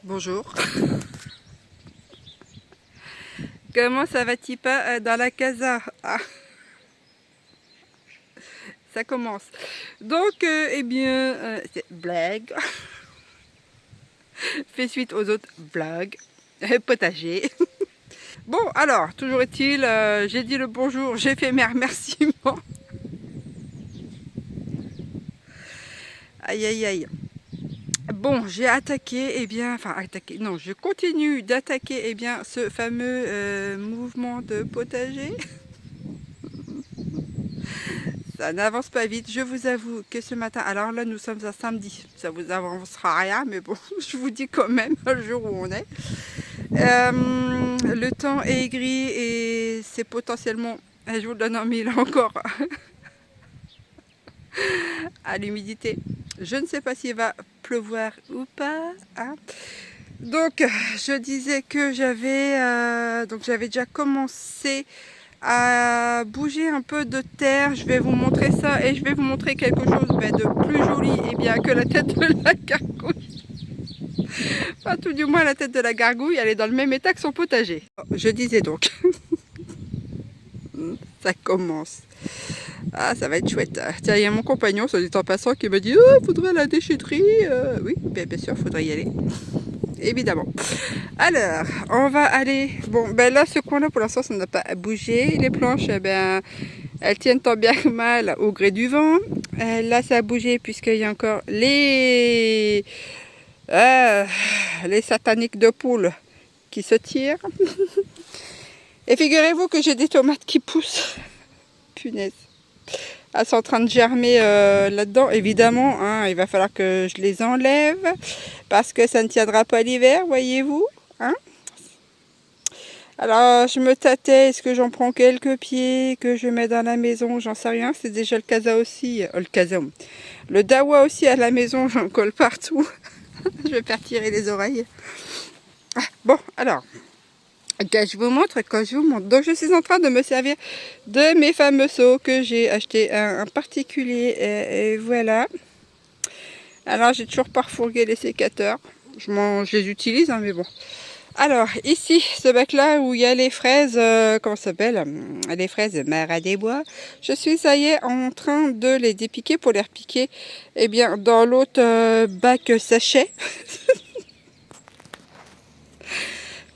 Bonjour. Comment ça va-t-il pas dans la casa? Ça commence. Donc, c'est blague. Fait suite aux autres blagues. Potager. Bon, alors, toujours est-il, j'ai dit le bonjour, j'ai fait mes remerciements. Aïe, aïe, aïe. Bon, j'ai attaqué, non, je continue d'attaquer, ce fameux mouvement de potager. Ça n'avance pas vite, je vous avoue que ce matin, alors là nous sommes à samedi, ça vous avancera rien, mais bon, je vous dis quand même le jour où on est. Le temps est gris et c'est potentiellement, je vous le donne en mille encore, à l'humidité. Je ne sais pas s'il va pleuvoir ou pas, hein. Donc je disais que j'avais déjà commencé à bouger un peu de terre. Je vais vous montrer ça et je vais vous montrer quelque chose de plus joli que la tête de la gargouille. Enfin, tout du moins la tête de la gargouille, elle est dans le même état que son potager. Je disais donc, ça commence. Ah, ça va être chouette. Tiens, il y a mon compagnon, soit dit en passant, qui me dit oh, faudrait la déchetterie. Oui, bien sûr, faudrait y aller. Évidemment. Alors, on va aller... Bon, là, ce coin-là, pour l'instant, ça n'a pas bougé. Les planches, elles tiennent tant bien que mal au gré du vent. Là, ça a bougé puisqu'il y a encore les sataniques de poules qui se tirent. Et figurez-vous que j'ai des tomates qui poussent. Punaise. Elles sont en train de germer là-dedans. Évidemment, hein, il va falloir que je les enlève parce que ça ne tiendra pas l'hiver, voyez-vous. Hein. Alors, je me tâtais. Est-ce que j'en prends quelques pieds que je mets dans la maison? J'en sais rien. C'est déjà le casa aussi. Le dawa aussi à la maison. J'en colle partout. Je vais faire tirer les oreilles. Bon, alors... Okay, je vous montre quand je vous montre. Donc je suis en train de me servir de mes fameux seaux que j'ai acheté un particulier et voilà. Alors j'ai toujours pas refourgué les sécateurs. Je les utilise hein, mais bon. Alors ici ce bac là où il y a les fraises, comment ça s'appelle? Les fraises Mara des Bois. Je suis ça y est en train de les dépiquer pour les repiquer dans l'autre bac sachet.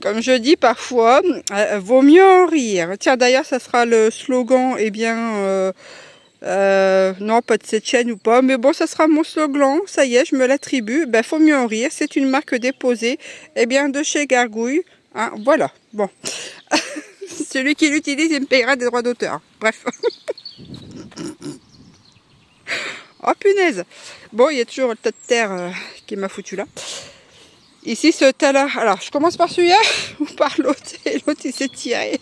Comme je dis parfois, vaut mieux en rire. Tiens, d'ailleurs, ça sera le slogan, non, pas de cette chaîne ou pas, mais bon, ça sera mon slogan, ça y est, je me l'attribue. Faut mieux en rire, c'est une marque déposée, de chez Gargouille. Hein, voilà, bon. Celui qui l'utilise, il me payera des droits d'auteur. Bref. Oh, punaise. Bon, il y a toujours le tas de terre qui m'a foutu là. Ici, ce tas-là. Alors, je commence par celui-là ou par l'autre. Et l'autre, il s'est tiré.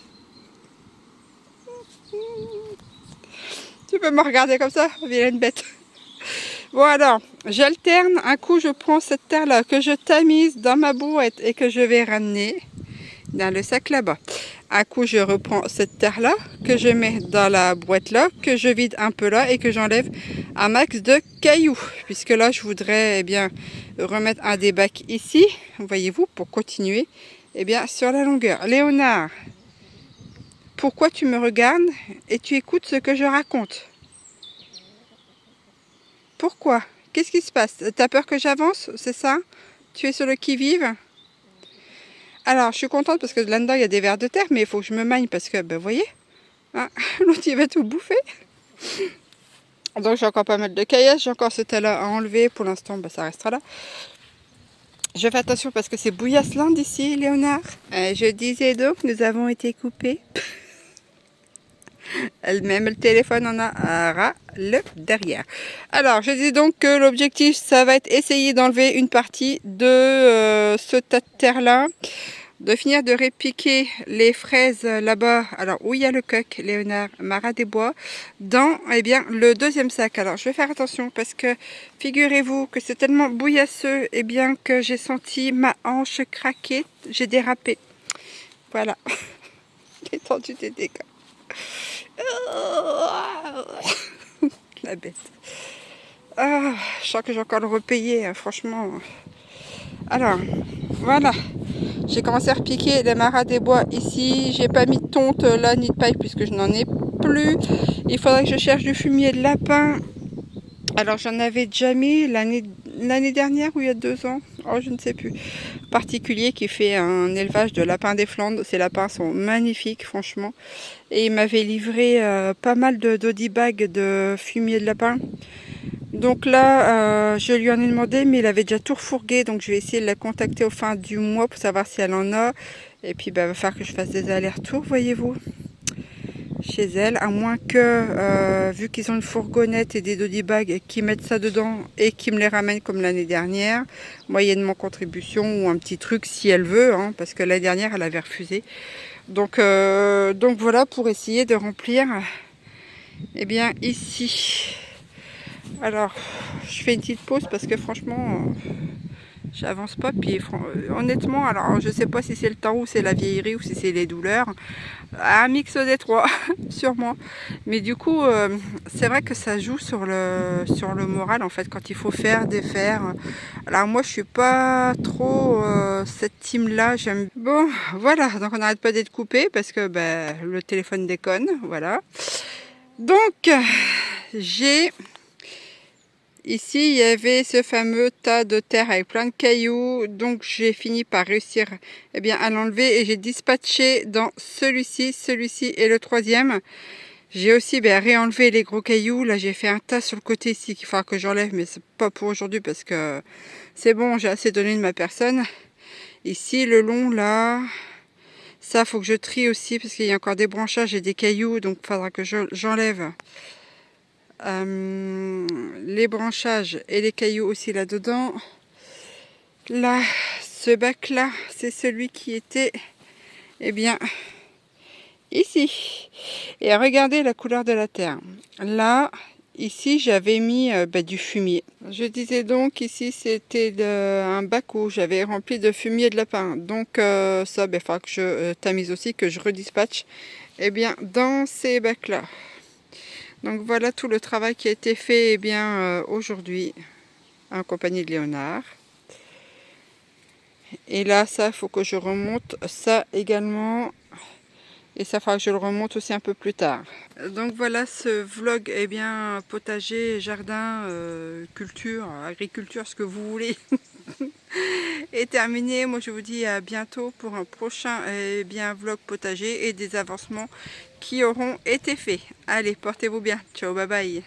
Tu peux me regarder comme ça, vilaine bête. Bon, alors, j'alterne. Un coup, je prends cette terre-là que je tamise dans ma brouette et que je vais ramener dans le sac là-bas. Un coup, je reprends cette terre-là que je mets dans la boîte là, que je vide un peu là et que j'enlève un max de cailloux. Puisque là, je voudrais remettre un des bacs ici, voyez-vous, pour continuer sur la longueur. Léonard, pourquoi tu me regardes et tu écoutes ce que je raconte? Pourquoi? Qu'est-ce qui se passe? T'as peur que j'avance? C'est ça? Tu es sur le qui-vive? Alors, je suis contente parce que là-dedans, il y a des vers de terre, mais il faut que je me magne parce que, vous voyez, hein, l'autre, il va tout bouffer. Donc, j'ai encore pas mal de caillasse. J'ai encore ce tas-là à enlever. Pour l'instant, ça restera là. Je fais attention parce que c'est bouillasselant d'ici, Léonard. Je disais donc, nous avons été coupés. Même le téléphone en a ras le derrière. Alors, je dis donc que l'objectif, ça va être essayer d'enlever une partie de ce tas de terre-là. De finir de répiquer les fraises là-bas, alors où il y a le coq, Léonard, Mara des Bois, dans le deuxième sac. Alors je vais faire attention parce que figurez-vous que c'est tellement bouillasseux que j'ai senti ma hanche craquer, j'ai dérapé. Voilà, j'ai tendu des dégâts. La bête. Ah, je sens que j'ai encore le repayer, hein, franchement. Alors, voilà. J'ai commencé à repiquer les maras des bois ici. J'ai pas mis de tonte là, ni de paille, puisque je n'en ai plus. Il faudrait que je cherche du fumier de lapin. Alors, j'en avais déjà mis l'année dernière ou il y a 2 ans. Oh, je ne sais plus. Particulier qui fait un élevage de lapins des Flandres. Ces lapins sont magnifiques, franchement. Et il m'avait livré pas mal de doddy bags de fumier de lapin. Donc là, je lui en ai demandé, mais il avait déjà tout refourgué. Donc je vais essayer de la contacter au fin du mois pour savoir si elle en a. Et puis, bah, il va falloir que je fasse des allers-retours, voyez-vous, chez elle. À moins que, vu qu'ils ont une fourgonnette et des doddy bags, qu'ils mettent ça dedans et qu'ils me les ramènent comme l'année dernière, moyennement contribution ou un petit truc si elle veut, hein, parce que l'année dernière, elle avait refusé. Donc voilà, pour essayer de remplir, eh bien, ici. Alors, je fais une petite pause parce que franchement, j'avance pas. Puis honnêtement, alors je sais pas si c'est le temps ou c'est la vieillerie ou si c'est les douleurs. Un mix des trois, sûrement. Mais du coup, c'est vrai que ça joue sur le moral en fait quand il faut faire, défaire. Alors moi, je suis pas trop cette team là. J'aime. Bon, voilà. Donc on n'arrête pas d'être coupé parce que ben, le téléphone déconne. Voilà. Donc j'ai ici, il y avait ce fameux tas de terre avec plein de cailloux, donc j'ai fini par réussir à l'enlever et j'ai dispatché dans celui-ci et le troisième. J'ai aussi réenlevé les gros cailloux. Là, j'ai fait un tas sur le côté ici qu'il faudra que j'enlève, mais c'est pas pour aujourd'hui parce que c'est bon, j'ai assez donné de ma personne. Ici, le long, là, ça, faut que je trie aussi parce qu'il y a encore des branchages et des cailloux, donc il faudra que j'enlève. Les branchages et les cailloux aussi là-dedans. Là, ce bac-là, c'est celui qui était, ici. Et regardez la couleur de la terre. Là, ici, j'avais mis du fumier. Je disais donc, ici, c'était un bac où j'avais rempli de fumier de lapin. Donc, ça, il faudra que je tamise aussi, que je redispatche, dans ces bacs-là. Donc voilà tout le travail qui a été fait aujourd'hui en compagnie de Léonard. Et là, ça, il faut que je remonte ça également. Et ça fera que je le remonte aussi un peu plus tard. Donc voilà, ce vlog, potager, jardin, culture, agriculture, ce que vous voulez, est terminé. Moi, je vous dis à bientôt pour un prochain vlog potager et des avancements qui auront été faits. Allez, portez-vous bien. Ciao, bye bye.